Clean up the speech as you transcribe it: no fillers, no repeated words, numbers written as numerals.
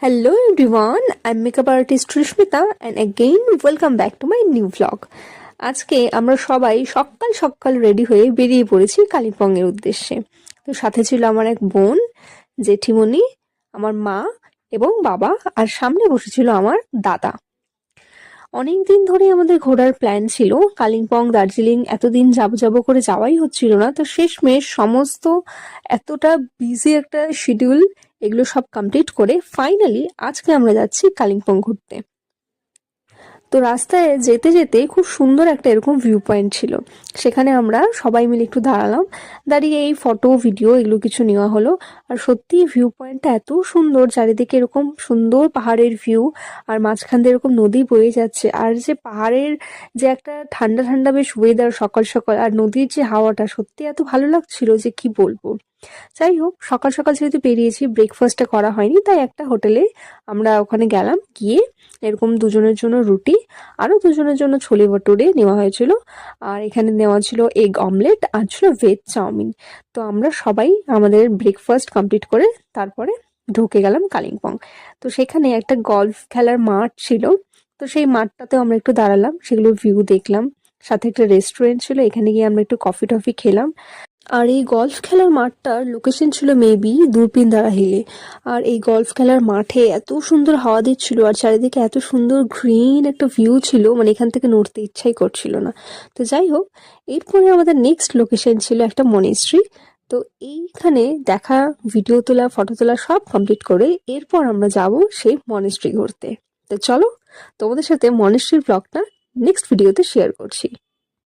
Hello everyone, I'm makeup artist Rishmita and again welcome back to my new vlog. আজকে আমরা সবাই সকাল সকাল রেডি হয়ে বেরিয়ে পড়েছি কালিম্পং এর উদ্দেশ্যে। তো সাথে ছিল আমার এক বোন, জেঠিমণি, আমার মা এবং বাবা, আর সামনে বসেছিল আমার দাদা। অনেক দিন ধরে আমাদের ঘোরার প্ল্যান ছিল কালিম্পং, দার্জিলিং, এতদিন যাবো করে যাওয়াই হচ্ছিল না। তো শেষমেশ সমস্ত এতটা বিজি একটা শিডিউল এগুলো সব কমপ্লিট করে ফাইনালি আজকে আমরা যাচ্ছি কালিম্পং ঘুরতে। তো রাস্তায় যেতে যেতে খুব সুন্দর একটা এরকম ভিউ পয়েন্ট ছিল, সেখানে আমরা সবাই মিলে একটু দাঁড়ালাম, দাঁড়িয়ে এই ফটো ভিডিও এগুলো কিছু নেওয়া হলো। আর সত্যি ভিউ পয়েন্টটা এত সুন্দর, চারিদিকে এরকম সুন্দর পাহাড়ের ভিউ, আর মাঝখান দিয়ে এরকম নদী বয়ে যাচ্ছে, আর যে পাহাড়ের যে একটা ঠান্ডা ঠান্ডা বেশ ওয়েদার সকাল সকাল, আর নদীর যে হাওয়াটা সত্যি এত ভালো লাগছিল যে কি বলবো। যাই হোক, সকাল সকাল যেহেতু বেরিয়েছি, ব্রেকফাস্টটা করা হয়নি, তাই একটা হোটেলে আমরা ওখানে গেলাম। গিয়ে এরকম দুজনের জন্য রুটি, আরও দুজনের জন্য ছোলে ভটুরে নেওয়া হয়েছিল, আর এখানে নেওয়া ছিল এগ অমলেট, আর ছিল ভেজ চাউমিন। তো আমরা সবাই আমাদের ব্রেকফাস্ট কমপ্লিট করে তারপরে ঢুকে গেলাম কালিম্পং। তো সেখানে একটা গলফ খেলার মাঠ ছিল, তো সেই মাঠটাতেও আমরা একটু দাঁড়ালাম, সেগুলো ভিউ দেখলাম। সাথে একটা রেস্টুরেন্ট ছিল, এখানে গিয়ে আমরা একটু কফি টফি খেলাম। আর এই গলফ খেলার মাঠটার লোকেশন ছিল মেবি দূরপিনদারা হিলে। আর এই গলফ খেলার মাঠে এত সুন্দর হাওয়া দিচ্ছিল, আর চারিদিকে এত সুন্দর গ্রিন একটা ভিউ ছিল, মানে এখান থেকে নড়তে ইচ্ছাই করছিল না। তো যাই হোক, এরপরে আমাদের নেক্সট লোকেশন ছিল একটা মনেস্ট্রি। তো এইখানে দেখা, ভিডিও তোলা, ফটো তোলা সব কমপ্লিট করে এরপর আমরা যাব সেই মনেস্ট্রি ঘুরতে। তো চলো, তোমাদের সাথে মনেস্ট্রির ব্লগটা নেক্সট ভিডিওতে শেয়ার করছি।